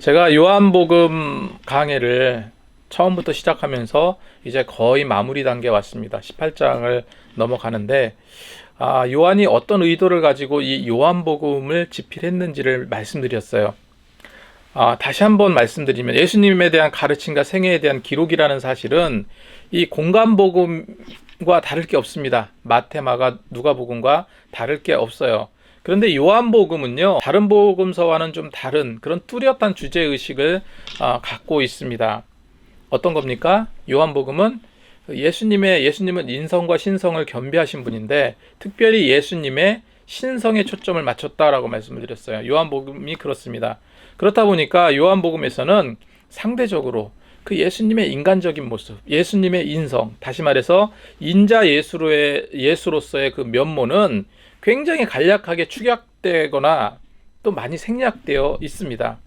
제가 요한복음 강해를 처음부터 시작하면서 이제 거의 마무리 단계에 왔습니다. 18장을 넘어가는데, 요한이 어떤 의도를 가지고 이 요한복음을 집필했는지를 말씀드렸어요. 다시 한번 말씀드리면 예수님에 대한 가르침과 생애에 대한 기록이라는 사실은 이 공간복음과 다를 게 없습니다. 마태, 마가, 누가복음과 다를 게 없어요. 그런데 요한복음은요, 다른 복음서와는 좀 다른 그런 뚜렷한 주제의식을 갖고 있습니다. 어떤 겁니까? 요한복음은 예수님은 인성과 신성을 겸비하신 분인데 특별히 예수님의 신성에 초점을 맞췄다라고 말씀을 드렸어요. 요한복음이 그렇습니다. 그렇다 보니까 요한복음에서는 상대적으로 그 예수님의 인간적인 모습, 예수님의 인성, 다시 말해서 인자 예수로서의 그 면모는 굉장히 간략하게 축약되거나 또 많이 생략되어 있습니다.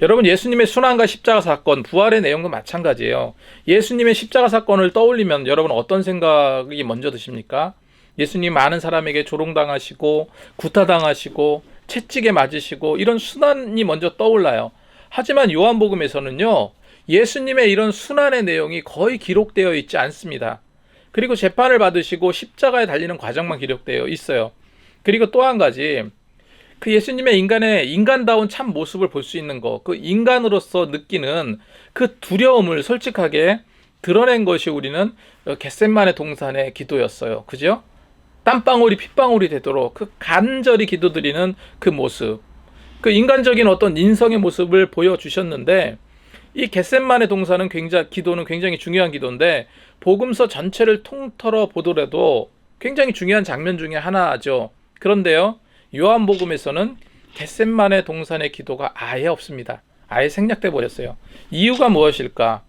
여러분, 예수님의 순환과 십자가 사건, 부활의 내용도 마찬가지예요. 예수님의 십자가 사건을 떠올리면 여러분 어떤 생각이 먼저 드십니까? 예수님 많은 사람에게 조롱당하시고 구타당하시고 채찍에 맞으시고 이런 순환이 먼저 떠올라요. 하지만 요한복음에서는요, 예수님의 이런 순환의 내용이 거의 기록되어 있지 않습니다. 그리고 재판을 받으시고 십자가에 달리는 과정만 기록되어 있어요. 그리고 또 한 가지, 그 예수님의 인간다운 참 모습을 볼 수 있는 거, 그 인간으로서 느끼는 그 두려움을 솔직하게 드러낸 것이 우리는 겟셋마네 동산의 기도였어요. 그죠? 땀방울이 핏방울이 되도록 그 간절히 기도드리는 그 모습, 그 인간적인 어떤 인성의 모습을 보여주셨는데, 이 겟셋마네 동산은 기도는 굉장히 중요한 기도인데 복음서 전체를 통틀어 보더라도 굉장히 중요한 장면 중에 하나죠. 그런데요, 요한복음에서는 겟셋마네 동산의 기도가 아예 없습니다. 아예 생략돼 버렸어요. 이유가 무엇일까?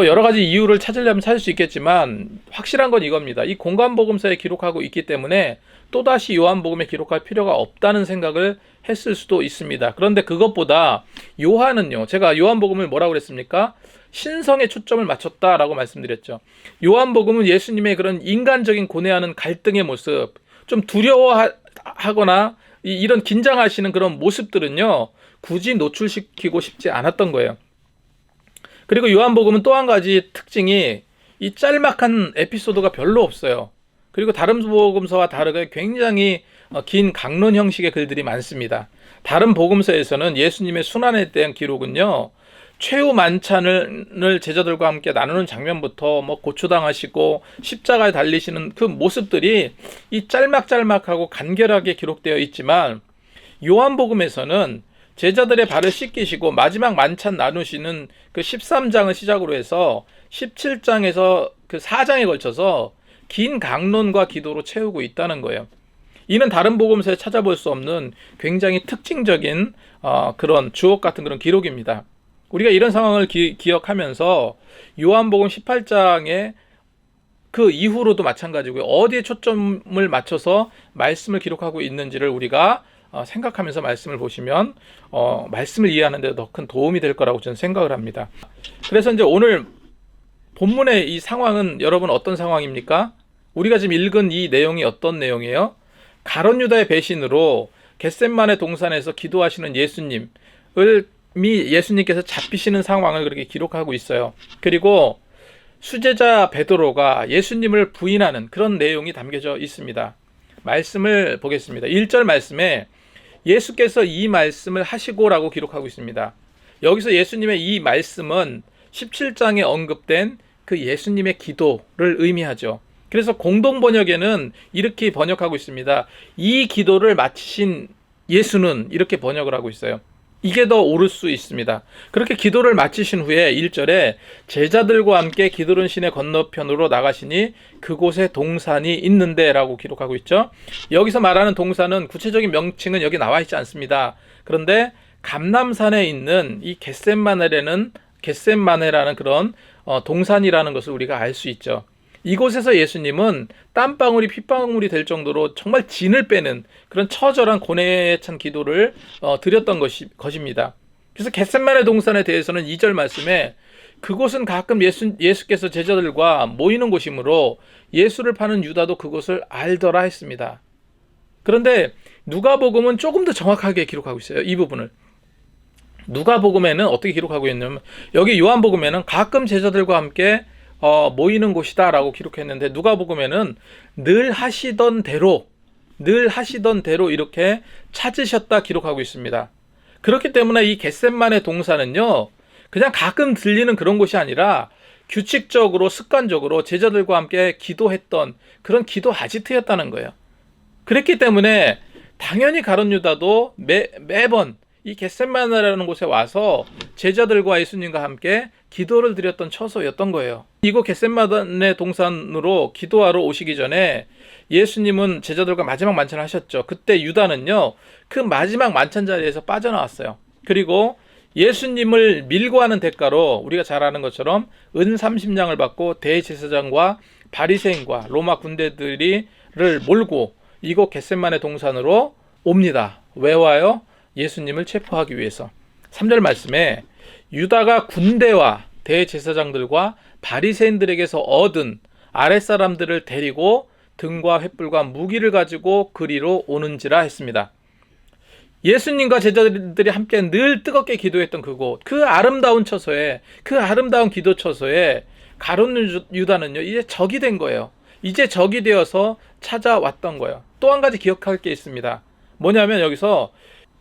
여러 가지 이유를 찾으려면 찾을 수 있겠지만 확실한 건 이겁니다. 이 공간복음서에 기록하고 있기 때문에 또다시 요한복음에 기록할 필요가 없다는 생각을 했을 수도 있습니다. 그런데 그것보다 요한은요, 제가 요한복음을 뭐라고 그랬습니까? 신성에 초점을 맞췄다라고 말씀드렸죠. 요한복음은 예수님의 그런 인간적인 고뇌하는 갈등의 모습, 좀 두려워하거나 이런 긴장하시는 그런 모습들은요, 굳이 노출시키고 싶지 않았던 거예요. 그리고 요한복음은 또 한 가지 특징이 이 짤막한 에피소드가 별로 없어요. 그리고 다른 복음서와 다르게 굉장히 긴 강론 형식의 글들이 많습니다. 다른 복음서에서는 예수님의 순환에 대한 기록은요, 최후 만찬을 제자들과 함께 나누는 장면부터 고초당하시고 십자가에 달리시는 그 모습들이 이 짤막짤막하고 간결하게 기록되어 있지만, 요한복음에서는 제자들의 발을 씻기시고 마지막 만찬 나누시는 그 13장을 시작으로 해서 17장에서 그 4장에 걸쳐서 긴 강론과 기도로 채우고 있다는 거예요. 이는 다른 복음서에 찾아볼 수 없는 굉장히 특징적인 그런 주옥 같은 그런 기록입니다. 우리가 이런 상황을 기억하면서 요한복음 18장에 그 이후로도 마찬가지고요, 어디에 초점을 맞춰서 말씀을 기록하고 있는지를 우리가 생각하면서 말씀을 보시면 말씀을 이해하는 데 더 큰 도움이 될 거라고 저는 생각을 합니다. 그래서 이제 오늘 본문의 이 상황은 여러분 어떤 상황입니까? 우리가 지금 읽은 이 내용이 어떤 내용이에요? 가룟 유다의 배신으로 겟셋마네 동산에서 기도하시는 예수님께서 잡히시는 상황을 그렇게 기록하고 있어요. 그리고 수제자 베드로가 예수님을 부인하는 그런 내용이 담겨져 있습니다. 말씀을 보겠습니다. 1절 말씀에 예수께서 이 말씀을 하시고라고 기록하고 있습니다. 여기서 예수님의 이 말씀은 17장에 언급된 그 예수님의 기도를 의미하죠. 그래서 공동 번역에는 이렇게 번역하고 있습니다. 이 기도를 마치신 예수는, 이렇게 번역을 하고 있어요. 이게 더 옳을 수 있습니다. 그렇게 기도를 마치신 후에 1절에 제자들과 함께 기드론 시내 건너편으로 나가시니 그곳에 동산이 있는데 라고 기록하고 있죠. 여기서 말하는 동산은 구체적인 명칭은 여기 나와 있지 않습니다. 그런데 감람산에 있는 이 겟셋마네라는 그런 동산이라는 것을 우리가 알 수 있죠. 이곳에서 예수님은 땀방울이 핏방울이 될 정도로 정말 진을 빼는 그런 처절한 고뇌에 찬 기도를 드렸던 것입니다. 그래서 겟셋마네 동산에 대해서는 2절 말씀에 그곳은 가끔 예수께서 제자들과 모이는 곳이므로 예수를 파는 유다도 그곳을 알더라 했습니다. 그런데 누가복음은 조금 더 정확하게 기록하고 있어요. 이 부분을. 누가복음에는 어떻게 기록하고 있냐면 여기 요한복음에는 가끔 제자들과 함께 모이는 곳이다라고 기록했는데 누가복음에는 늘 하시던 대로 이렇게 찾으셨다 기록하고 있습니다. 그렇기 때문에 이 겟셋만의 동산은요, 그냥 가끔 들리는 그런 곳이 아니라 규칙적으로 습관적으로 제자들과 함께 기도했던 그런 기도 아지트였다는 거예요. 그랬기 때문에 당연히 가룟 유다도 매번 이 겟셋마네라는 곳에 와서 제자들과 예수님과 함께 기도를 드렸던 처소였던 거예요. 이곳 겟셋마네 동산으로 기도하러 오시기 전에 예수님은 제자들과 마지막 만찬을 하셨죠. 그때 유다는요, 그 마지막 만찬 자리에서 빠져나왔어요. 그리고 예수님을 밀고 하는 대가로 우리가 잘 아는 것처럼 은 30냥을 받고 대제사장과 바리새인과 로마 군대들을 몰고 이곳 겟셋마네 동산으로 옵니다. 왜 와요? 예수님을 체포하기 위해서. 3절 말씀에 유다가 군대와 대제사장들과 바리새인들에게서 얻은 아랫사람들을 데리고 등과 횃불과 무기를 가지고 그리로 오는지라 했습니다. 예수님과 제자들이 함께 늘 뜨겁게 기도했던 그곳, 그 아름다운 처소에, 그 아름다운 기도 처소에 가룟 유다는요, 이제 적이 된 거예요. 이제 적이 되어서 찾아왔던 거예요. 또 한 가지 기억할 게 있습니다. 뭐냐면 여기서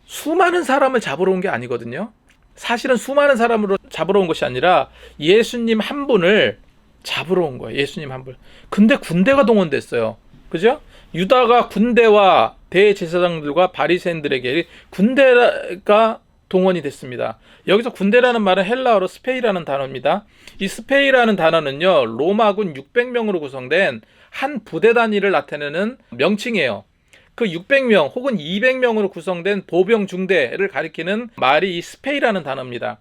수많은 사람을 잡으러 온 게 아니거든요. 사실은 수많은 사람으로 잡으러 온 것이 아니라 예수님 한 분을 잡으러 온 거예요. 예수님 한 분. 근데 군대가 동원됐어요. 그죠? 유다가 군대와 대제사장들과 바리새인들에게 군대가 동원이 됐습니다. 여기서 군대라는 말은 헬라어로 스페이라는 단어입니다. 이 스페이라는 단어는요, 로마군 600명으로 구성된 한 부대 단위를 나타내는 명칭이에요. 그 600명 혹은 200명으로 구성된 보병 중대를 가리키는 말이 이 스페이라는 단어입니다.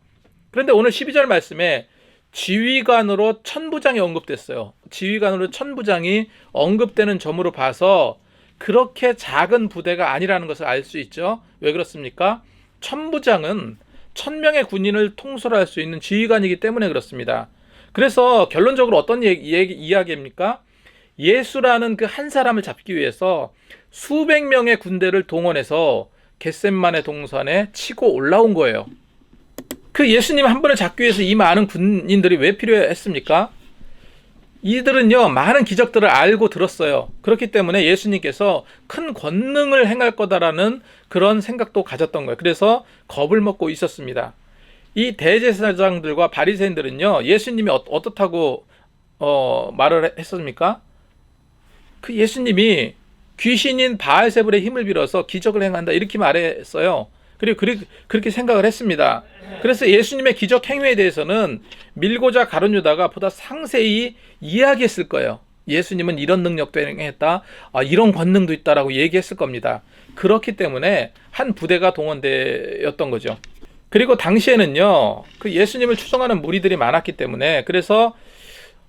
그런데 오늘 12절 말씀에 지휘관으로 천부장이 언급됐어요. 지휘관으로 천부장이 언급되는 점으로 봐서 그렇게 작은 부대가 아니라는 것을 알 수 있죠. 왜 그렇습니까? 천부장은 1000명의 군인을 통솔할 수 있는 지휘관이기 때문에 그렇습니다. 그래서 결론적으로 어떤 이야기입니까? 예수라는 그 한 사람을 잡기 위해서 수백 명의 군대를 동원해서 겟셋마네 동산에 치고 올라온 거예요. 그 예수님 한 분을 잡기 위해서 이 많은 군인들이 왜 필요했습니까? 이들은요, 많은 기적들을 알고 들었어요. 그렇기 때문에 예수님께서 큰 권능을 행할 거다라는 그런 생각도 가졌던 거예요. 그래서 겁을 먹고 있었습니다. 이 대제사장들과 바리새인들은요, 예수님이 어떻다고 말을 했습니까? 그 예수님이 귀신인 바알세불의 힘을 빌어서 기적을 행한다 이렇게 말했어요. 그리고 그렇게 생각을 했습니다. 그래서 예수님의 기적 행위에 대해서는 밀고자 가룟 유다가 보다 상세히 이야기했을 거예요. 예수님은 이런 능력도 행했다, 이런 권능도 있다라고 얘기했을 겁니다. 그렇기 때문에 한 부대가 동원되었던 거죠. 그리고 당시에는요, 그 예수님을 추종하는 무리들이 많았기 때문에, 그래서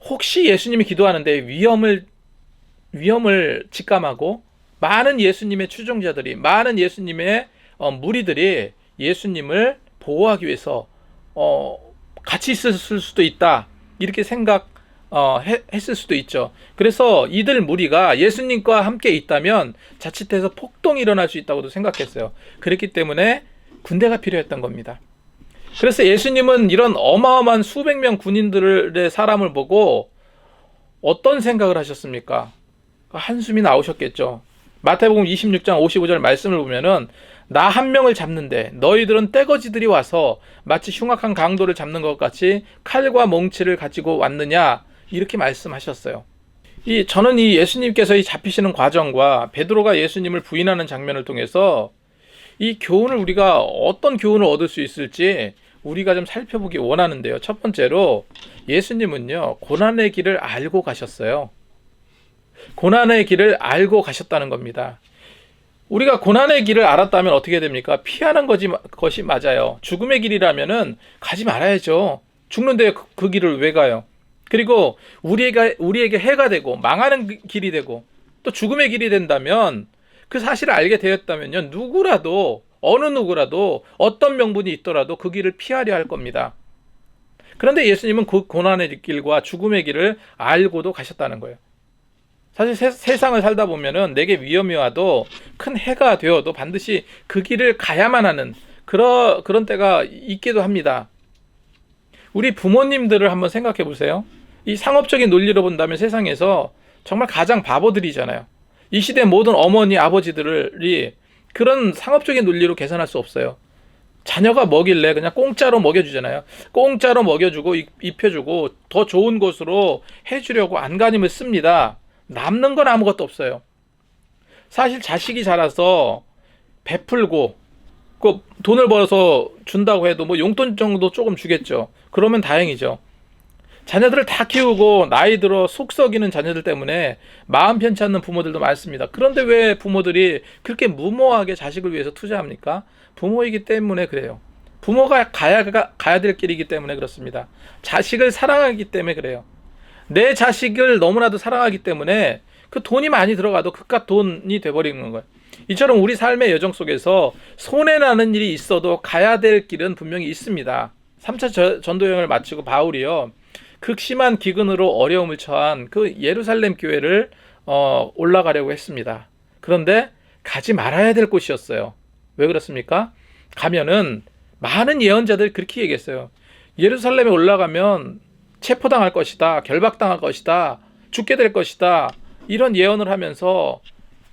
혹시 예수님이 기도하는데 위험을 직감하고 많은 예수님의 추종자들이, 많은 예수님의 무리들이 예수님을 보호하기 위해서 같이 있었을 수도 있다 이렇게 생각했을 수도 있죠. 그래서 이들 무리가 예수님과 함께 있다면 자칫해서 폭동이 일어날 수 있다고도 생각했어요. 그렇기 때문에 군대가 필요했던 겁니다. 그래서 예수님은 이런 어마어마한 수백 명 군인들의 사람을 보고 어떤 생각을 하셨습니까? 한숨이 나오셨겠죠. 마태복음 26장 55절 말씀을 보면은 나 한 명을 잡는데 너희들은 떼거지들이 와서 마치 흉악한 강도를 잡는 것 같이 칼과 몽치를 가지고 왔느냐 이렇게 말씀하셨어요. 저는 이 예수님께서 이 잡히시는 과정과 베드로가 예수님을 부인하는 장면을 통해서 이 교훈을 우리가 어떤 교훈을 얻을 수 있을지 우리가 좀 살펴보기 원하는데요. 첫 번째로 예수님은요, 고난의 길을 알고 가셨어요. 고난의 길을 알고 가셨다는 겁니다. 우리가 고난의 길을 알았다면 어떻게 됩니까? 피하는 것이 맞아요. 죽음의 길이라면은 가지 말아야죠. 죽는데 그 길을 왜 가요? 그리고 우리에게 해가 되고 망하는 길이 되고 또 죽음의 길이 된다면 그 사실을 알게 되었다면요, 어느 누구라도 어떤 명분이 있더라도 그 길을 피하려 할 겁니다. 그런데 예수님은 그 고난의 길과 죽음의 길을 알고도 가셨다는 거예요. 사실 세상을 살다 보면은 내게 위험이 와도 큰 해가 되어도 반드시 그 길을 가야만 하는 그런 때가 있기도 합니다. 우리 부모님들을 한번 생각해 보세요. 이 상업적인 논리로 본다면 세상에서 정말 가장 바보들이잖아요. 이 시대 모든 어머니, 아버지들이 그런 상업적인 논리로 계산할 수 없어요. 자녀가 먹일래 그냥 공짜로 먹여주잖아요. 공짜로 먹여주고 입혀주고 더 좋은 곳으로 해주려고 안간힘을 씁니다. 남는 건 아무것도 없어요. 사실 자식이 자라서 베풀고 그 돈을 벌어서 준다고 해도 뭐 용돈 정도 조금 주겠죠. 그러면 다행이죠. 자녀들을 다 키우고 나이 들어 속 썩이는 자녀들 때문에 마음 편치 않는 부모들도 많습니다. 그런데 왜 부모들이 그렇게 무모하게 자식을 위해서 투자합니까? 부모이기 때문에 그래요. 부모가 가야 될 길이기 때문에 그렇습니다. 자식을 사랑하기 때문에 그래요. 내 자식을 너무나도 사랑하기 때문에 그 돈이 많이 들어가도 그깟 돈이 돼버리는 거예요. 이처럼 우리 삶의 여정 속에서 손해나는 일이 있어도 가야 될 길은 분명히 있습니다. 3차 전도여행을 마치고 바울이요, 극심한 기근으로 어려움을 처한 그 예루살렘 교회를 올라가려고 했습니다. 그런데 가지 말아야 될 곳이었어요. 왜 그렇습니까? 가면은 많은 예언자들이 그렇게 얘기했어요. 예루살렘에 올라가면 체포당할 것이다, 결박당할 것이다, 죽게 될 것이다, 이런 예언을 하면서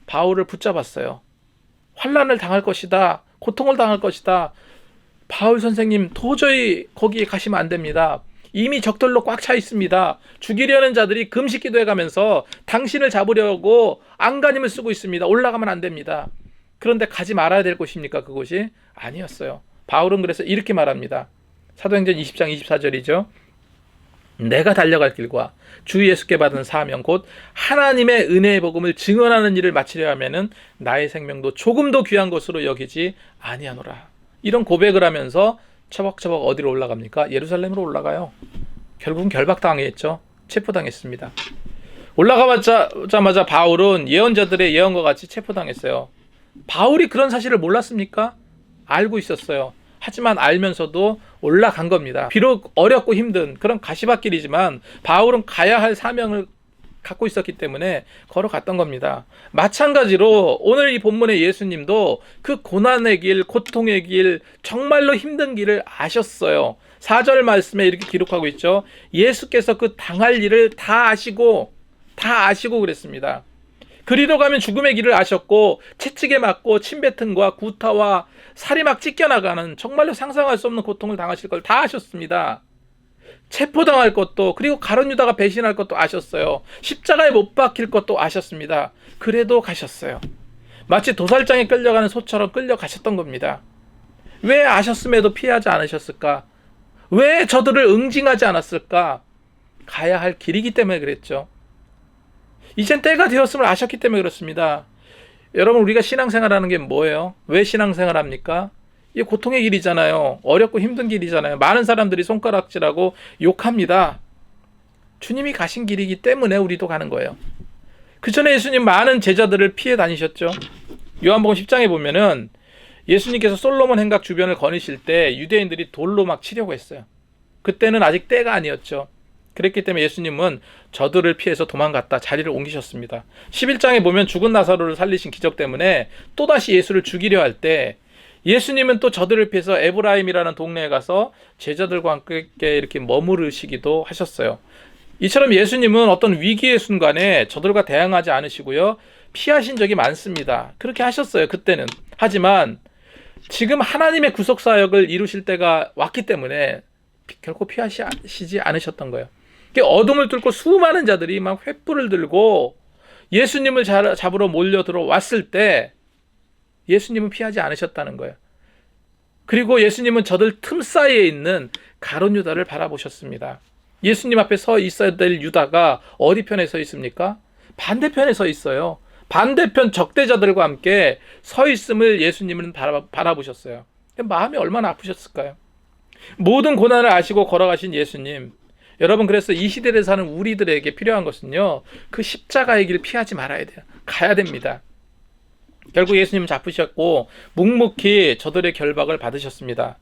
바울을 붙잡았어요. 환난을 당할 것이다, 고통을 당할 것이다. 바울 선생님, 도저히 거기에 가시면 안 됩니다. 이미 적들로 꽉 차 있습니다. 죽이려는 자들이 금식 기도해 가면서 당신을 잡으려고 안간힘을 쓰고 있습니다. 올라가면 안 됩니다. 그런데 가지 말아야 될 곳입니까? 그곳이? 아니었어요. 바울은 그래서 이렇게 말합니다. 사도행전 20장 24절이죠. 내가 달려갈 길과 주 예수께 받은 사명 곧 하나님의 은혜의 복음을 증언하는 일을 마치려 하면은 나의 생명도 조금도 귀한 것으로 여기지 아니하노라. 이런 고백을 하면서 처벅처벅 어디로 올라갑니까? 예루살렘으로 올라가요. 결국은 결박당했죠. 체포당했습니다. 올라가자마자 바울은 예언자들의 예언과 같이 체포당했어요. 바울이 그런 사실을 몰랐습니까? 알고 있었어요. 하지만 알면서도 올라간 겁니다. 비록 어렵고 힘든 그런 가시밭길이지만 바울은 가야 할 사명을 갖고 있었기 때문에 걸어갔던 겁니다. 마찬가지로 오늘 이 본문의 예수님도 그 고난의 길, 고통의 길, 정말로 힘든 길을 아셨어요. 4절 말씀에 이렇게 기록하고 있죠. 예수께서 그 당할 일을 다 아시고 그랬습니다. 그리로 가면 죽음의 길을 아셨고 채찍에 맞고 침뱉음과 구타와 살이 막 찢겨나가는 정말로 상상할 수 없는 고통을 당하실 걸 다 아셨습니다. 체포당할 것도, 그리고 가룟 유다가 배신할 것도 아셨어요. 십자가에 못 박힐 것도 아셨습니다. 그래도 가셨어요. 마치 도살장에 끌려가는 소처럼 끌려가셨던 겁니다. 왜 아셨음에도 피하지 않으셨을까? 왜 저들을 응징하지 않았을까? 가야 할 길이기 때문에 그랬죠. 이젠 때가 되었음을 아셨기 때문에 그렇습니다. 여러분, 우리가 신앙생활하는 게 뭐예요? 왜 신앙생활합니까? 이 고통의 길이잖아요. 어렵고 힘든 길이잖아요. 많은 사람들이 손가락질하고 욕합니다. 주님이 가신 길이기 때문에 우리도 가는 거예요. 그 전에 예수님 많은 제자들을 피해 다니셨죠. 요한복음 10장에 보면은 예수님께서 솔로몬 행각 주변을 거니실 때 유대인들이 돌로 막 치려고 했어요. 그때는 아직 때가 아니었죠. 그랬기 때문에 예수님은 저들을 피해서 도망갔다 자리를 옮기셨습니다. 11장에 보면 죽은 나사로를 살리신 기적 때문에 또다시 예수를 죽이려 할 때 예수님은 또 저들을 피해서 에브라임이라는 동네에 가서 제자들과 함께 이렇게 머무르시기도 하셨어요. 이처럼 예수님은 어떤 위기의 순간에 저들과 대항하지 않으시고요, 피하신 적이 많습니다. 그렇게 하셨어요, 그때는. 하지만 지금 하나님의 구속사역을 이루실 때가 왔기 때문에 결코 피하시지 않으셨던 거예요. 어둠을 뚫고 수많은 자들이 막 횃불을 들고 예수님을 잡으러 몰려 들어왔을 때 예수님은 피하지 않으셨다는 거예요. 그리고 예수님은 저들 틈 사이에 있는 가룟 유다를 바라보셨습니다. 예수님 앞에 서 있어야 될 유다가 어디 편에 서 있습니까? 반대편에 서 있어요. 반대편 적대자들과 함께 서 있음을 예수님은 바라보셨어요. 마음이 얼마나 아프셨을까요? 모든 고난을 아시고 걸어가신 예수님, 여러분, 그래서 이 시대를 사는 우리들에게 필요한 것은요, 그 십자가의 길 피하지 말아야 돼요. 가야 됩니다. 결국 예수님은 잡히셨고 묵묵히 저들의 결박을 받으셨습니다.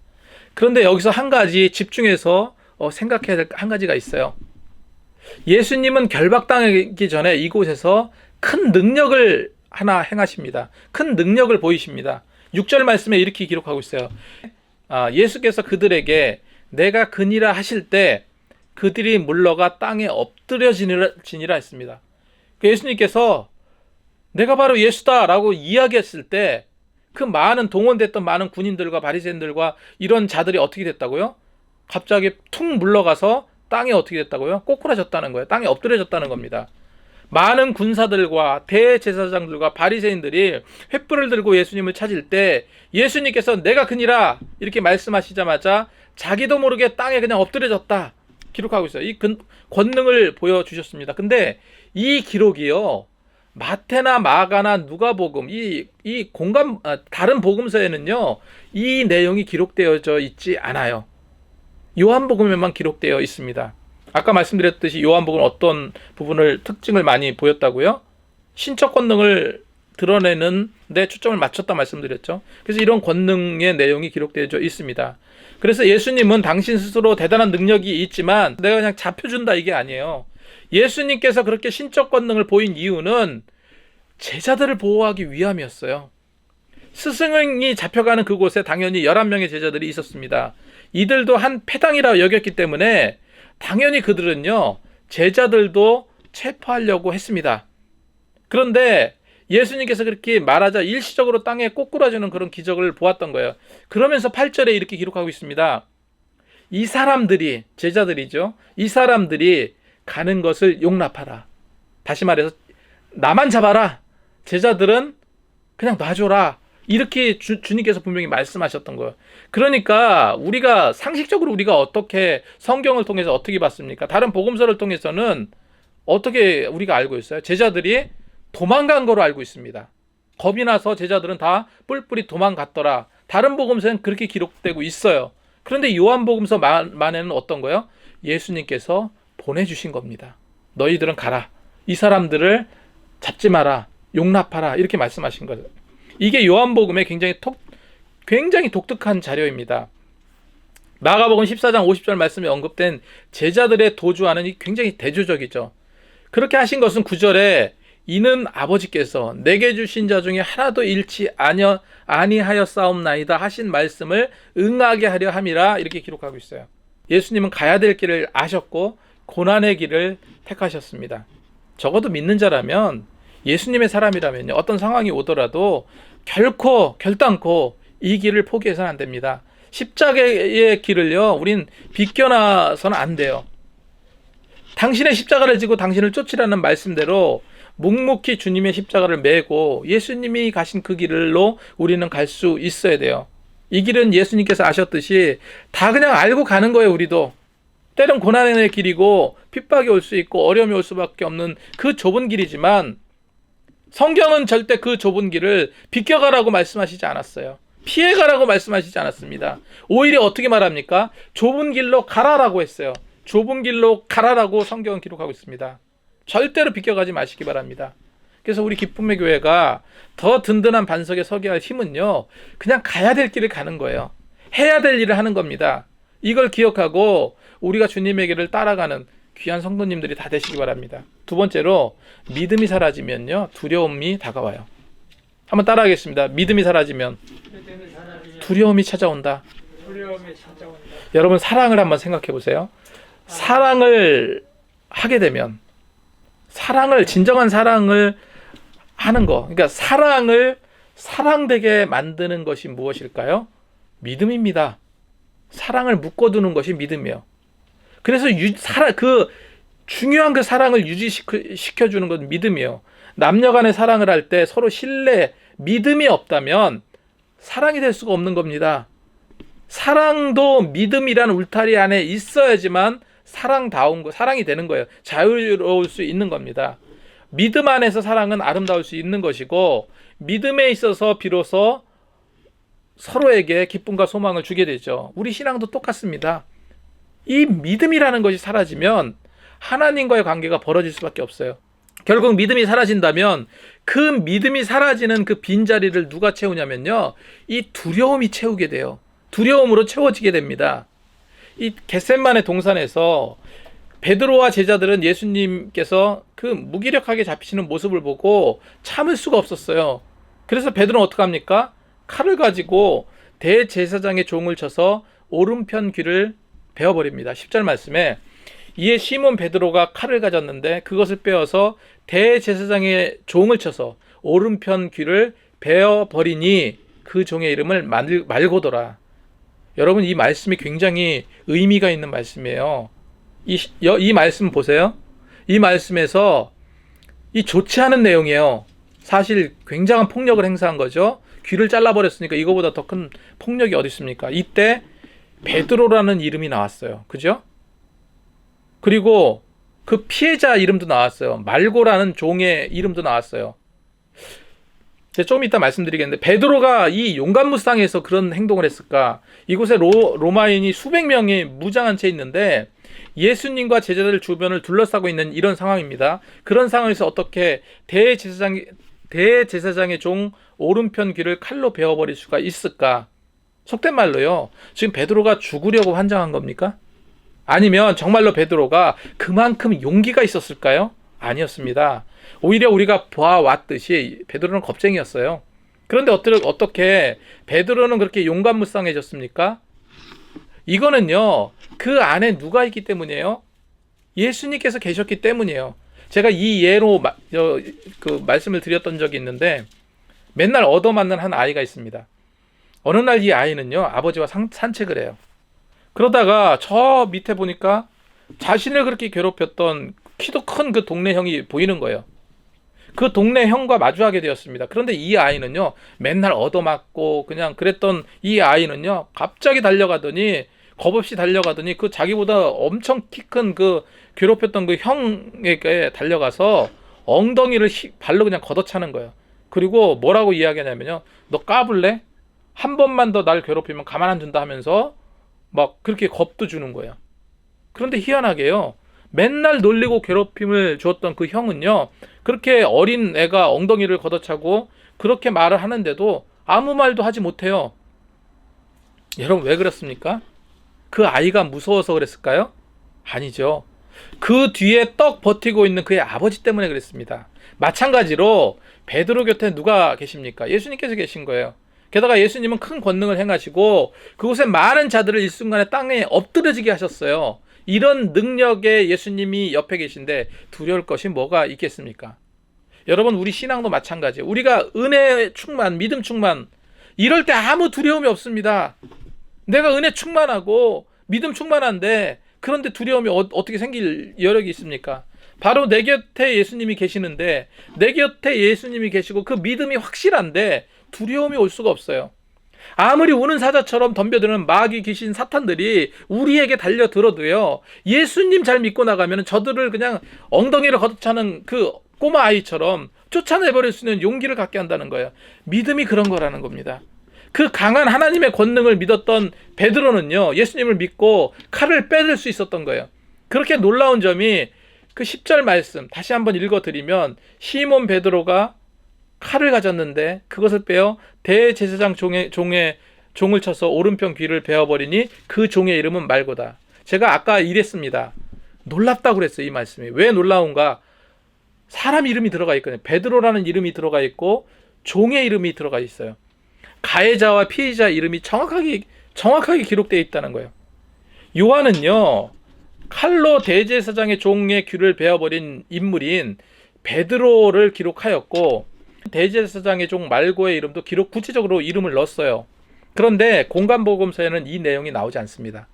그런데 여기서 한 가지 집중해서 생각해야 될 한 가지가 있어요. 예수님은 결박당하기 전에 이곳에서 큰 능력을 하나 행하십니다. 큰 능력을 보이십니다. 6절 말씀에 이렇게 기록하고 있어요. 예수께서 그들에게 내가 그니라 하실 때 그들이 물러가 땅에 엎드려지니라 했습니다. 예수님께서 내가 바로 예수다라고 이야기했을 때 그 많은 동원됐던 많은 군인들과 바리새인들과 이런 자들이 어떻게 됐다고요? 갑자기 툭 물러가서 땅에 어떻게 됐다고요? 꼬꾸라졌다는 거예요. 땅에 엎드려졌다는 겁니다. 많은 군사들과 대제사장들과 바리새인들이 횃불을 들고 예수님을 찾을 때 예수님께서 내가 그니라 이렇게 말씀하시자마자 자기도 모르게 땅에 그냥 엎드려졌다 기록하고 있어요. 이 권능을 보여주셨습니다. 근데 이 기록이요, 마태나 마가나 누가복음 다른 복음서에는요 이 내용이 기록되어져 있지 않아요. 요한복음에만 기록되어 있습니다. 아까 말씀드렸듯이 요한복음은 어떤 부분을 특징을 많이 보였다고요? 신적 권능을 드러내는 데 초점을 맞췄다 말씀드렸죠. 그래서 이런 권능의 내용이 기록되어져 있습니다. 그래서 예수님은 당신 스스로 대단한 능력이 있지만 내가 그냥 잡혀준다 이게 아니에요. 예수님께서 그렇게 신적 권능을 보인 이유는 제자들을 보호하기 위함이었어요. 스승이 잡혀가는 그곳에 당연히 11명의 제자들이 있었습니다. 이들도 한 패당이라 여겼기 때문에 당연히 그들은요 제자들도 체포하려고 했습니다. 그런데 예수님께서 그렇게 말하자 일시적으로 땅에 꼬꾸라지는 그런 기적을 보았던 거예요. 그러면서 8절에 이렇게 기록하고 있습니다. 이 사람들이, 제자들이죠, 이 사람들이 가는 것을 용납하라. 다시 말해서 나만 잡아라, 제자들은 그냥 놔줘라, 이렇게 주님께서 분명히 말씀하셨던 거예요. 그러니까 우리가 상식적으로 우리가 어떻게 성경을 통해서 어떻게 봤습니까? 다른 복음서를 통해서는 어떻게 우리가 알고 있어요? 제자들이 도망간 거로 알고 있습니다. 겁이 나서 제자들은 다 뿔뿔이 도망갔더라. 다른 복음서는 그렇게 기록되고 있어요. 그런데 요한복음서만에는 어떤 거예요? 예수님께서 보내주신 겁니다. 너희들은 가라. 이 사람들을 잡지 마라. 용납하라. 이렇게 말씀하신 거예요. 이게 요한복음의 굉장히 독특한 자료입니다. 마가복음 14장 50절 말씀에 언급된 제자들의 도주하는 굉장히 대조적이죠. 그렇게 하신 것은 9절에 이는 아버지께서 내게 주신 자 중에 하나도 잃지 아니하였사옵나이다 하신 말씀을 응하게 하려 함이라 이렇게 기록하고 있어요. 예수님은 가야 될 길을 아셨고 고난의 길을 택하셨습니다. 적어도 믿는 자라면, 예수님의 사람이라면요, 어떤 상황이 오더라도 결단코 이 길을 포기해서는 안 됩니다. 십자가의 길을요 우린 비껴나서는 안 돼요. 당신의 십자가를 지고 당신을 쫓으라는 말씀대로 묵묵히 주님의 십자가를 메고 예수님이 가신 그 길로 우리는 갈 수 있어야 돼요. 이 길은 예수님께서 아셨듯이 다 그냥 알고 가는 거예요. 우리도 때론 고난의 길이고 핍박이 올 수 있고 어려움이 올 수밖에 없는 그 좁은 길이지만 성경은 절대 그 좁은 길을 비껴가라고 말씀하시지 않았어요. 피해가라고 말씀하시지 않았습니다. 오히려 어떻게 말합니까? 좁은 길로 가라라고 했어요. 좁은 길로 가라라고 성경은 기록하고 있습니다. 절대로 비껴가지 마시기 바랍니다. 그래서 우리 기쁨의 교회가 더 든든한 반석에 서게 할 힘은요, 그냥 가야 될 길을 가는 거예요. 해야 될 일을 하는 겁니다. 이걸 기억하고 우리가 주님의 길을 따라가는 귀한 성도님들이 다 되시기 바랍니다. 두 번째로, 믿음이 사라지면요 두려움이 다가와요. 한번 따라하겠습니다. 믿음이 사라지면 두려움이 찾아온다. 여러분, 사랑을 한번 생각해 보세요. 사랑을 하게 되면, 진정한 사랑을 하는 거, 그러니까 사랑을 사랑되게 만드는 것이 무엇일까요? 믿음입니다. 사랑을 묶어두는 것이 믿음이에요. 그래서 중요한 그 사랑을 유지시켜주는 건 믿음이에요. 남녀 간의 사랑을 할 때 서로 신뢰, 믿음이 없다면 사랑이 될 수가 없는 겁니다. 사랑도 믿음이라는 울타리 안에 있어야지만 사랑이 되는 거예요. 자유로울 수 있는 겁니다. 믿음 안에서 사랑은 아름다울 수 있는 것이고, 믿음에 있어서 비로소 서로에게 기쁨과 소망을 주게 되죠. 우리 신앙도 똑같습니다. 이 믿음이라는 것이 사라지면 하나님과의 관계가 벌어질 수밖에 없어요. 결국 믿음이 사라진다면 그 믿음이 사라지는 그 빈자리를 누가 채우냐면요, 이 두려움이 채우게 돼요. 두려움으로 채워지게 됩니다. 이 겟셋만의 동산에서 베드로와 제자들은 예수님께서 그 무기력하게 잡히시는 모습을 보고 참을 수가 없었어요. 그래서 베드로는 어떡합니까? 칼을 가지고 대제사장의 종을 쳐서 오른편 귀를 베어버립니다. 10절 말씀에 이에 시몬 베드로가 칼을 가졌는데 그것을 빼어서 대제사장의 종을 쳐서 오른편 귀를 베어버리니 그 종의 이름을 말고더라. 여러분, 이 말씀이 굉장히 의미가 있는 말씀이에요. 이 말씀 보세요. 이 말씀에서 이 좋지 않은 내용이에요. 사실 굉장한 폭력을 행사한 거죠. 귀를 잘라버렸으니까 이거보다 더 큰 폭력이 어디 있습니까? 이때 베드로라는 이름이 나왔어요. 그죠? 그리고 그 피해자 이름도 나왔어요. 말고라는 종의 이름도 나왔어요. 제가 좀 이따 말씀드리겠는데, 베드로가 이 용감무쌍에서 그런 행동을 했을까? 이곳에 로마인이 수백 명이 무장한 채 있는데 예수님과 제자들 주변을 둘러싸고 있는 이런 상황입니다. 그런 상황에서 어떻게 대제사장의 종 오른편 귀를 칼로 베어버릴 수가 있을까? 속된 말로요, 지금 베드로가 죽으려고 환장한 겁니까? 아니면 정말로 베드로가 그만큼 용기가 있었을까요? 아니었습니다. 오히려 우리가 보아왔듯이 베드로는 겁쟁이였어요. 그런데 어떻게 베드로는 그렇게 용감무쌍해졌습니까? 이거는요, 그 안에 누가 있기 때문이에요? 예수님께서 계셨기 때문이에요. 제가 이 예로 말씀을 드렸던 적이 있는데, 맨날 얻어맞는 한 아이가 있습니다. 어느 날 이 아이는요, 아버지와 산책을 해요. 그러다가 저 밑에 보니까 자신을 그렇게 괴롭혔던 키도 큰 그 동네 형이 보이는 거예요. 그 동네 형과 마주하게 되었습니다. 그런데 이 아이는요, 맨날 얻어맞고 그냥 그랬던 이 아이는요, 갑자기 달려가더니, 겁없이 달려가더니 그 자기보다 엄청 키 큰 그 괴롭혔던 그 형에게 달려가서 엉덩이를 발로 그냥 걷어차는 거예요. 그리고 뭐라고 이야기하냐면요, 너 까불래? 한 번만 더 날 괴롭히면 가만 안 둔다 하면서 막 그렇게 겁도 주는 거예요. 그런데 희한하게요, 맨날 놀리고 괴롭힘을 주었던 그 형은요, 그렇게 어린 애가 엉덩이를 걷어차고 그렇게 말을 하는데도 아무 말도 하지 못해요. 여러분, 왜 그렇습니까? 그 아이가 무서워서 그랬을까요? 아니죠. 그 뒤에 떡 버티고 있는 그의 아버지 때문에 그랬습니다. 마찬가지로 베드로 곁에 누가 계십니까? 예수님께서 계신 거예요. 게다가 예수님은 큰 권능을 행하시고 그곳에 많은 자들을 일순간에 땅에 엎드려지게 하셨어요. 이런 능력의 예수님이 옆에 계신데 두려울 것이 뭐가 있겠습니까? 여러분, 우리 신앙도 마찬가지예요. 우리가 은혜 충만, 믿음 충만, 이럴 때 아무 두려움이 없습니다. 내가 은혜 충만하고 믿음 충만한데 그런데 두려움이 어떻게 생길 여력이 있습니까? 바로 내 곁에 예수님이 계시는데, 내 곁에 예수님이 계시고 그 믿음이 확실한데 두려움이 올 수가 없어요. 아무리 우는 사자처럼 덤벼드는 마귀, 귀신, 사탄들이 우리에게 달려들어도요, 예수님 잘 믿고 나가면 저들을 그냥 엉덩이를 걷어차는 그 꼬마 아이처럼 쫓아내버릴 수 있는 용기를 갖게 한다는 거예요. 믿음이 그런 거라는 겁니다. 그 강한 하나님의 권능을 믿었던 베드로는요, 예수님을 믿고 칼을 빼들 수 있었던 거예요. 그렇게 놀라운 점이 그 10절 말씀 다시 한번 읽어드리면, 시몬 베드로가 칼을 가졌는데 그것을 빼어 대제사장 종을 쳐서 오른편 귀를 베어버리니 그 종의 이름은 말고다. 제가 아까 이랬습니다. 놀랍다고 그랬어요. 이 말씀이 왜 놀라운가? 사람 이름이 들어가 있거든요. 베드로라는 이름이 들어가 있고 종의 이름이 들어가 있어요. 가해자와 피해자 이름이 정확하게 기록되어 있다는 거예요. 요한은요, 칼로 대제사장의 종의 귀를 베어버린 인물인 베드로를 기록하였고, 대제사장의 종 말고의 이름도 구체적으로 이름을 넣었어요. 그런데 공간복음서에는 이 내용이 나오지 않습니다.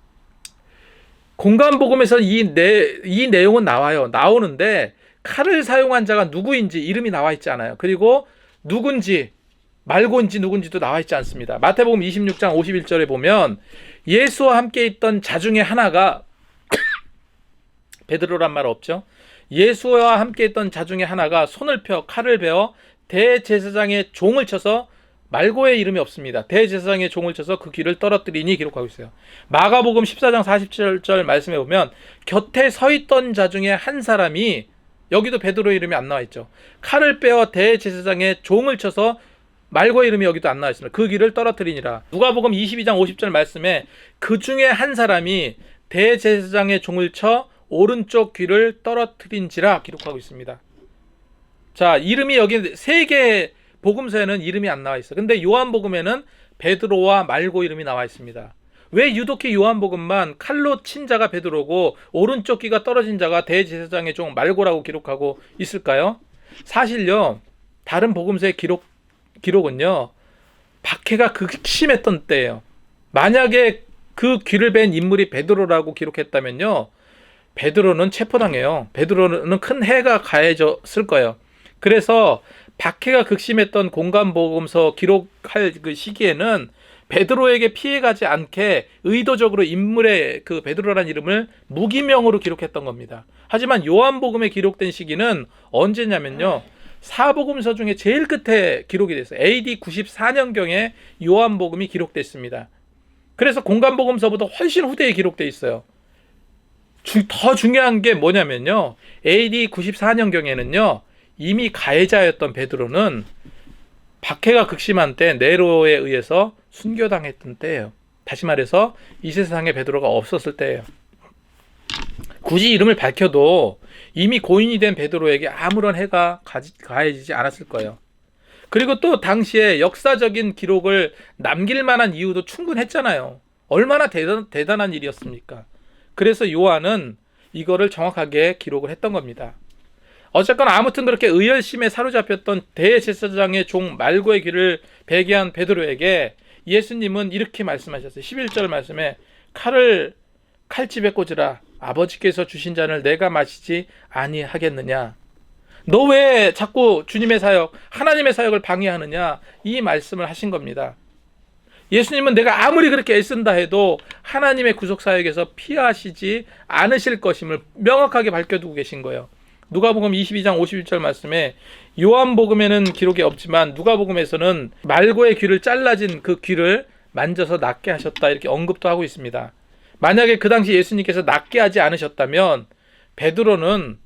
공간복음에서 이 내용은 나오는데 칼을 사용한 자가 누구인지 이름이 나와 있지 않아요. 그리고 누군지, 말고인지 누군지도 나와 있지 않습니다. 마태복음 26장 51절에 보면 예수와 함께 있던 자 중에 하나가 베드로란 말 없죠. 예수와 함께 있던 자 중에 하나가 손을 펴 칼을 베어 대제사장의 종을 쳐서, 말고의 이름이 없습니다. 대제사장의 종을 쳐서 그 귀를 떨어뜨리니 기록하고 있어요. 마가복음 14장 47절 말씀해 보면 곁에 서 있던 자 중에 한 사람이, 여기도 베드로 이름이 안 나와 있죠. 칼을 빼어 대제사장의 종을 쳐서, 말고의 이름이 여기도 안 나와 있습니다. 그 귀를 떨어뜨리니라. 누가복음 22장 50절 말씀에 그 중에 한 사람이 대제사장의 종을 쳐 오른쪽 귀를 떨어뜨린지라 기록하고 있습니다. 자, 이름이 여기 3개 복음서에는 이름이 안 나와 있어. 근데 요한복음에는 베드로와 말고 이름이 나와 있습니다. 왜 유독히 요한복음만 칼로 친 자가 베드로고 오른쪽 귀가 떨어진 자가 대제사장의 종 말고라고 기록하고 있을까요? 사실요, 다른 복음서의 기록은요, 박해가 극심했던 때예요. 만약에 그 귀를 벤 인물이 베드로라고 기록했다면요, 베드로는 체포당해요. 베드로는 큰 해가 가해졌을 거예요. 그래서 박해가 극심했던 공간복음서 기록할 그 시기에는 베드로에게 피해가지 않게 의도적으로 인물의 그 베드로라는 이름을 무기명으로 기록했던 겁니다. 하지만 요한복음에 기록된 시기는 언제냐면요, 사복음서 중에 제일 끝에 기록이 됐어요. AD 94년경에 요한복음이 기록됐습니다. 그래서 공간복음서보다 훨씬 후대에 기록돼 있어요. 더 중요한 게 뭐냐면요, AD 94년경에는요 이미 가해자였던 베드로는 박해가 극심한 때 네로에 의해서 순교당했던 때예요. 다시 말해서 이 세상에 베드로가 없었을 때예요. 굳이 이름을 밝혀도 이미 고인이 된 베드로에게 아무런 해가 가해지지 않았을 거예요. 그리고 또 당시에 역사적인 기록을 남길 만한 이유도 충분했잖아요. 얼마나 대단한 일이었습니까? 그래서 요한은 이거를 정확하게 기록을 했던 겁니다. 어쨌거나 아무튼 그렇게 의열심에 사로잡혔던 대제사장의 종 말고의 귀를 베게 한 베드로에게 예수님은 이렇게 말씀하셨어요. 11절 말씀에 칼을 칼집에 꽂으라. 아버지께서 주신 잔을 내가 마시지 아니하겠느냐. 너 왜 자꾸 주님의 사역, 하나님의 사역을 방해하느냐. 이 말씀을 하신 겁니다. 예수님은 내가 아무리 그렇게 애쓴다 해도 하나님의 구속사역에서 피하시지 않으실 것임을 명확하게 밝혀두고 계신 거예요. 누가복음 22장 51절 말씀에 요한복음에는 기록이 없지만 누가복음에서는 말고의 귀를 잘라진 그 귀를 만져서 낫게 하셨다 이렇게 언급도 하고 있습니다. 만약에 그 당시 예수님께서 낫게 하지 않으셨다면 베드로는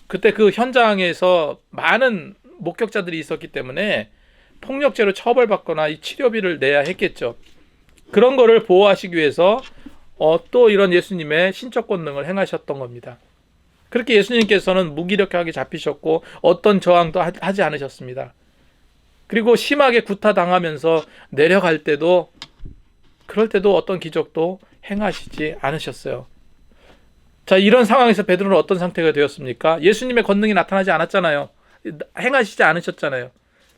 그때 그 현장에서 많은 목격자들이 있었기 때문에 폭력죄로 처벌받거나 이 치료비를 내야 했겠죠. 그런 거를 보호하시기 위해서 또 이런 예수님의 신적 권능을 행하셨던 겁니다. 그렇게 예수님께서는 무기력하게 잡히셨고 어떤 저항도 하지 않으셨습니다. 그리고 심하게 구타당하면서 내려갈 때도 그럴 때도 어떤 기적도 행하시지 않으셨어요. 자, 이런 상황에서 베드로는 어떤 상태가 되었습니까? 예수님의 권능이 나타나지 않았잖아요. 행하시지 않으셨잖아요.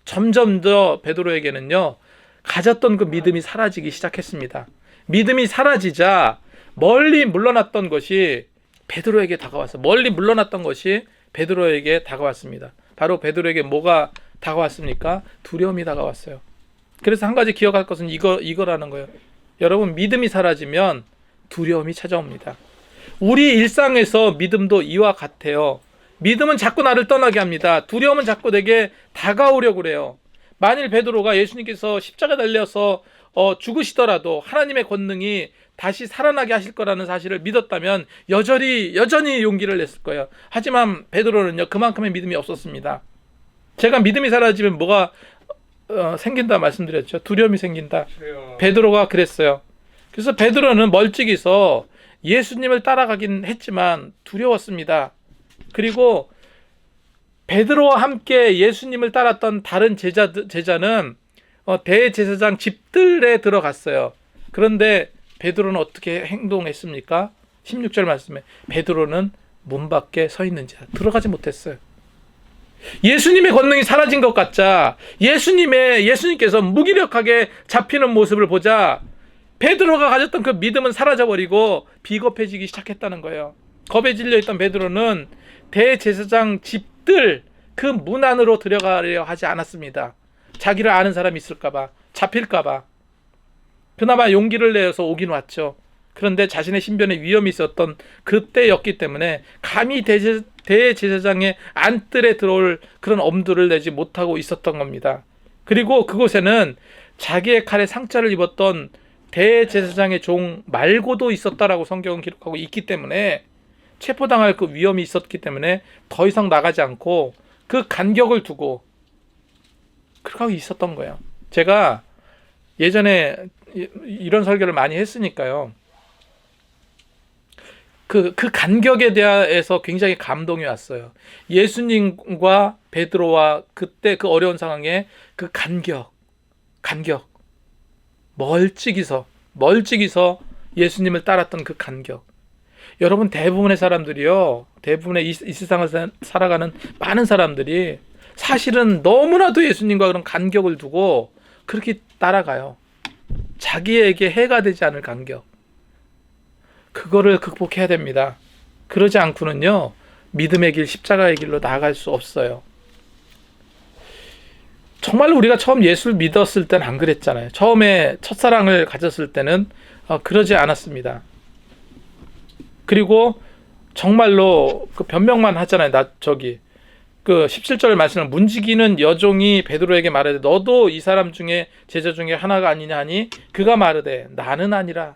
점점 더 베드로에게는요, 가졌던 그 믿음이 사라지기 시작했습니다. 믿음이 사라지자 멀리 물러났던 것이 베드로에게 다가왔어요. 멀리 물러났던 것이 베드로에게 다가왔습니다. 바로 베드로에게 뭐가 다가왔습니까? 두려움이 다가왔어요. 그래서 한 가지 기억할 것은 이거라는 거예요. 여러분, 믿음이 사라지면 두려움이 찾아옵니다. 우리 일상에서 믿음도 이와 같아요. 믿음은 자꾸 나를 떠나게 합니다. 두려움은 자꾸 내게 다가오려고 그래요. 만일 베드로가 예수님께서 십자가 달려서 죽으시더라도 하나님의 권능이 다시 살아나게 하실 거라는 사실을 믿었다면 여전히 용기를 냈을 거예요. 하지만 베드로는요, 그만큼의 믿음이 없었습니다. 제가 믿음이 사라지면 뭐가 생긴다 말씀드렸죠. 두려움이 생긴다. 베드로가 그랬어요. 그래서 베드로는 멀찍이서 예수님을 따라가긴 했지만 두려웠습니다. 그리고 베드로와 함께 예수님을 따랐던 다른 제자는 대제사장 집들에 들어갔어요. 그런데 베드로는 어떻게 행동했습니까? 16절 말씀에 베드로는 문 밖에 서 있는지 들어가지 못했어요. 예수님의 권능이 사라진 것 같자 예수님께서 무기력하게 잡히는 모습을 보자 베드로가 가졌던 그 믿음은 사라져버리고 비겁해지기 시작했다는 거예요. 겁에 질려있던 베드로는 대제사장 집들 그 문 안으로 들어가려 하지 않았습니다. 자기를 아는 사람이 있을까봐, 잡힐까봐. 그나마 용기를 내서 오긴 왔죠. 그런데 자신의 신변에 위험이 있었던 그때였기 때문에 감히 대제사장의 안뜰에 들어올 그런 엄두를 내지 못하고 있었던 겁니다. 그리고 그곳에는 자기의 칼에 상처를 입었던 대제사장의 종 말고도 있었다라고 성경은 기록하고 있기 때문에 체포당할 그 위험이 있었기 때문에 더 이상 나가지 않고 그 간격을 두고 그렇게 있었던 거예요. 제가 예전에 이런 설교를 많이 했으니까요. 그 간격에 대해서 굉장히 감동이 왔어요. 예수님과 베드로와 그때 그 어려운 상황에 그 간격, 멀찍이서 예수님을 따랐던 그 간격. 여러분, 대부분의 사람들이요, 대부분의 이 세상을 살아가는 많은 사람들이 사실은 너무나도 예수님과 그런 간격을 두고 그렇게 따라가요. 자기에게 해가 되지 않을 간격. 그거를 극복해야 됩니다. 그러지 않고는요, 믿음의 길, 십자가의 길로 나아갈 수 없어요. 정말로 우리가 처음 예수를 믿었을 때는 안 그랬잖아요. 처음에 첫사랑을 가졌을 때는 그러지 않았습니다. 그리고 정말로 그 변명만 하잖아요. 그 17절 말씀을 문지기는 여종이 베드로에게 말하되 너도 이 사람 중에 제자 중에 하나가 아니냐 하니 그가 말하되 나는 아니라.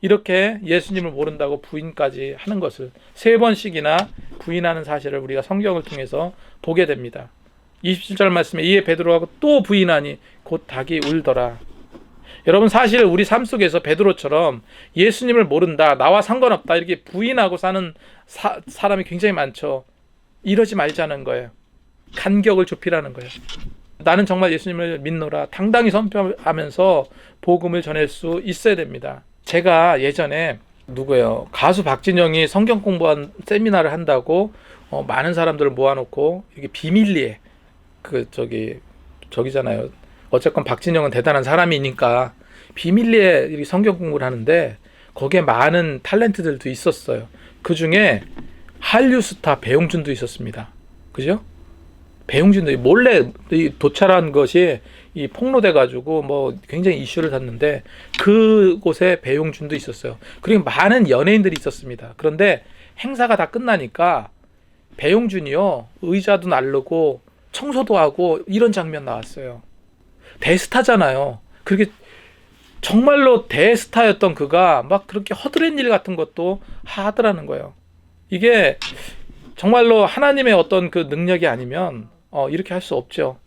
이렇게 예수님을 모른다고 부인까지 하는 것을 3번씩이나 부인하는 사실을 우리가 성경을 통해서 보게 됩니다. 27절 말씀에 이에 베드로하고 또 부인하니 곧 닭이 울더라. 여러분, 사실 우리 삶 속에서 베드로처럼 예수님을 모른다, 나와 상관없다 이렇게 부인하고 사는 사람이 굉장히 많죠. 이러지 말자는 거예요. 간격을 좁히라는 거예요. 나는 정말 예수님을 믿노라 당당히 선포하면서 복음을 전할 수 있어야 됩니다. 제가 예전에 가수 박진영이 성경 공부한 세미나를 한다고 많은 사람들을 모아놓고 이렇게 비밀리에 저기잖아요. 어쨌건 박진영은 대단한 사람이니까 비밀리에 이렇게 성경 공부를 하는데 거기에 많은 탤런트들도 있었어요. 그 중에 한류 스타 배용준도 있었습니다. 그죠? 배용준도 몰래 도찰한 것이 폭로돼 가지고 굉장히 이슈를 탔는데 그곳에 배용준도 있었어요. 그리고 많은 연예인들이 있었습니다. 그런데 행사가 다 끝나니까 배용준이요, 의자도 날르고 청소도 하고 이런 장면 나왔어요. 대스타잖아요. 그렇게 정말로 대스타였던 그가 막 그렇게 허드렛 일 같은 것도 하더라는 거예요. 이게 정말로 하나님의 어떤 그 능력이 아니면 이렇게 할 수 없죠.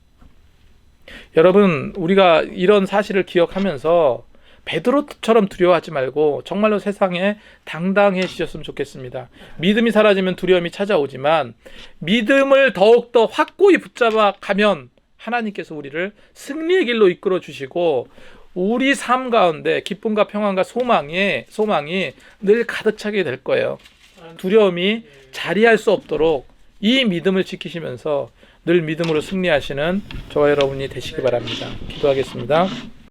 여러분, 우리가 이런 사실을 기억하면서 베드로처럼 두려워하지 말고 정말로 세상에 당당해지셨으면 좋겠습니다. 믿음이 사라지면 두려움이 찾아오지만 믿음을 더욱더 확고히 붙잡아 가면 하나님께서 우리를 승리의 길로 이끌어 주시고 우리 삶 가운데 기쁨과 평안과 소망이 늘 가득 차게 될 거예요. 두려움이 자리할 수 없도록 이 믿음을 지키시면서 늘 믿음으로 승리하시는 저와 여러분이 되시기 바랍니다. 기도하겠습니다.